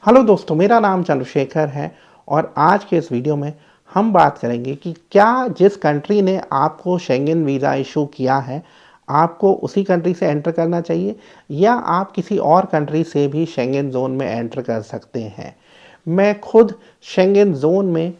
Hello दोस्तों, मेरा नाम चंद्रशेखर है और आज के इस वीडियो में हम बात करेंगे कि क्या जिस कंट्री ने आपको शेंगन वीज़ा इशू किया है, आपको उसी कंट्री से एंटर करना चाहिए या आप किसी और कंट्री से भी शेंगन ज़ोन में एंटर कर सकते हैं। मैं खुद शेंगन ज़ोन में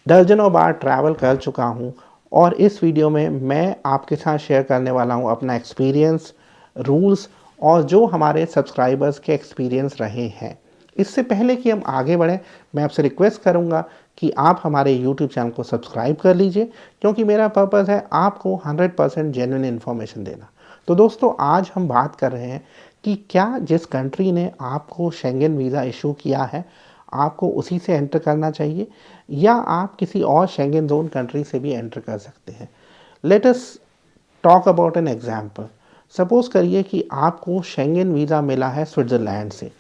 दर्जनों बार ट्रैवल कर चुका हूं और इस वीडियो में मैं आपके साथ शेयर करने वाला हूं अपना एक्सपीरियंस, रूल्स और जो हमारे सब्सक्राइबर्स के एक्सपीरियंस रहे हैं। इससे पहले कि हम आगे बढ़ें, मैं आपसे रिक्वेस्ट करूंगा कि आप हमारे यूट्यूब चैनल को सब्सक्राइब कर लीजिए, क्योंकि मेरा पर्पज़ है आपको 100% जेन्युइन इन्फॉर्मेशन देना। तो दोस्तों, आज हम बात कर रहे हैं कि क्या जिस कंट्री ने आपको शेंगन वीज़ा इशू किया है, आपको उसी से एंटर करना चाहिए या आप किसी और शेंगन जोन कंट्री से भी एंटर कर सकते हैं। Let us talk about an example. Suppose करिए कि आपको शेंगन वीज़ा मिला है स्विट्ज़रलैंड से,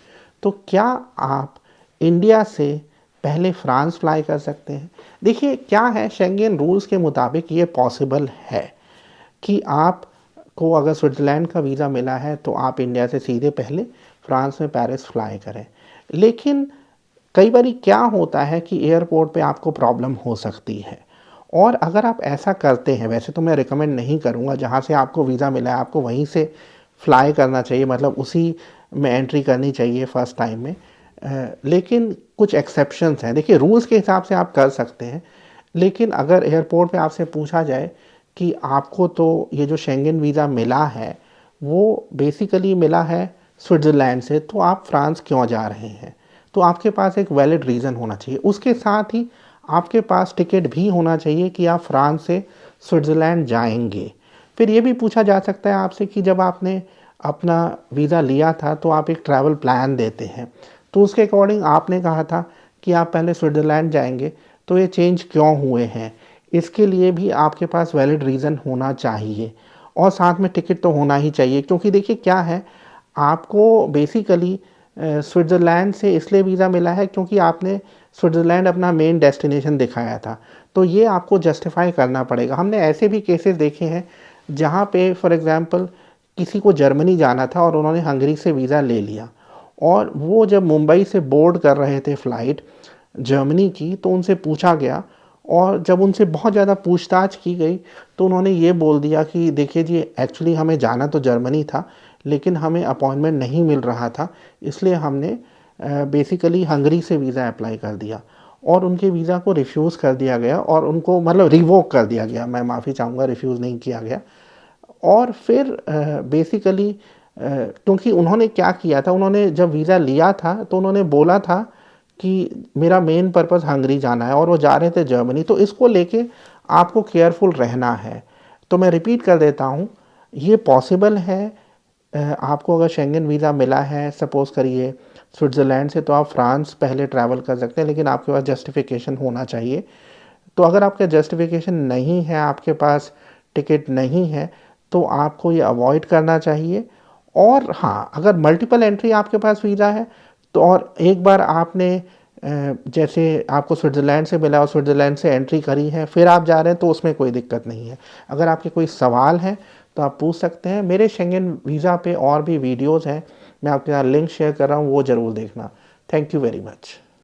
तो क्या आप इंडिया से पहले फ्रांस फ्लाई कर सकते हैं? देखिए क्या है, शेंगन रूल्स के मुताबिक ये पॉसिबल है कि आप को अगर स्विट्ज़रलैंड का वीज़ा मिला है तो आप इंडिया से सीधे पहले फ्रांस में पेरिस फ्लाई करें। लेकिन कई बार क्या होता है कि एयरपोर्ट पे आपको प्रॉब्लम हो सकती है, और अगर आप ऐसा करते हैं, वैसे तो मैं रिकमेंड नहीं करूँगा, जहाँ से आपको वीज़ा मिला है आपको वहीं से फ्लाई करना चाहिए, मतलब उसी में एंट्री करनी चाहिए फ़र्स्ट टाइम में। लेकिन कुछ एक्सेप्शंस हैं। देखिए, रूल्स के हिसाब से आप कर सकते हैं, लेकिन अगर एयरपोर्ट पे आपसे पूछा जाए कि आपको तो ये जो शेंगन वीज़ा मिला है वो बेसिकली मिला है स्विट्ज़रलैंड से, तो आप फ्रांस क्यों जा रहे हैं? तो आपके पास एक वैलिड रीज़न होना चाहिए। उसके साथ ही आपके पास टिकट भी होना चाहिए कि आप फ्रांस से स्विट्ज़रलैंड जाएंगे। फिर ये भी पूछा जा सकता है आपसे कि जब आपने अपना वीज़ा लिया था तो आप एक ट्रैवल प्लान देते हैं, तो उसके अकॉर्डिंग आपने कहा था कि आप पहले स्विट्ज़रलैंड जाएंगे, तो ये चेंज क्यों हुए हैं? इसके लिए भी आपके पास वैलिड रीज़न होना चाहिए और साथ में टिकट तो होना ही चाहिए, क्योंकि देखिए क्या है, आपको बेसिकली स्विट्ज़रलैंड से इसलिए वीज़ा मिला है क्योंकि आपने स्विट्ज़रलैंड अपना मेन डेस्टिनेशन दिखाया था, तो ये आपको जस्टिफाई करना पड़ेगा। हमने ऐसे भी केसेस देखे हैं जहाँ पे फॉर एग्ज़ाम्पल किसी को जर्मनी जाना था और उन्होंने हंगरी से वीज़ा ले लिया, और वो जब मुंबई से बोर्ड कर रहे थे फ़्लाइट जर्मनी की, तो उनसे पूछा गया और जब उनसे बहुत ज़्यादा पूछताछ की गई तो उन्होंने ये बोल दिया कि देखिए जी, एक्चुअली हमें जाना तो जर्मनी था, लेकिन हमें अपॉइंटमेंट नहीं मिल रहा था, इसलिए हमने बेसिकली हंगरी से वीज़ा अप्लाई कर दिया और उनके वीज़ा को रिफ्यूज़ कर दिया गया और उनको मतलब रिवोक कर दिया गया। मैं माफ़ी चाहूँगा, रिफ्यूज़ नहीं किया गया। और फिर बेसिकली क्योंकि उन्होंने क्या किया था, उन्होंने जब वीज़ा लिया था तो उन्होंने बोला था कि मेरा मेन पर्पस हंगरी जाना है और वो जा रहे थे जर्मनी, तो इसको लेके आपको केयरफुल रहना है। तो मैं रिपीट कर देता हूँ, ये पॉसिबल है। आपको अगर शेंगन वीज़ा मिला है सपोज़ करिए स्विट्ज़रलैंड से, तो आप फ्रांस पहले ट्रैवल कर सकते हैं, लेकिन आपके पास जस्टिफिकेशन होना चाहिए। तो अगर आपका जस्टिफिकेशन नहीं है, आपके पास टिकट नहीं है, तो आपको ये अवॉइड करना चाहिए। और हाँ, अगर मल्टीपल एंट्री आपके पास वीज़ा है तो, और एक बार आपने जैसे आपको स्विट्ज़रलैंड से मिला और स्विट्ज़रलैंड से एंट्री करी है, फिर आप जा रहे हैं, तो उसमें कोई दिक्कत नहीं है। अगर आपके कोई सवाल हैं तो आप पूछ सकते हैं। मेरे शेंगन वीज़ा पे और भी वीडियोज़ हैं, मैं आपके साथ लिंक शेयर कर रहा हूँ, वो ज़रूर देखना। Thank you very much.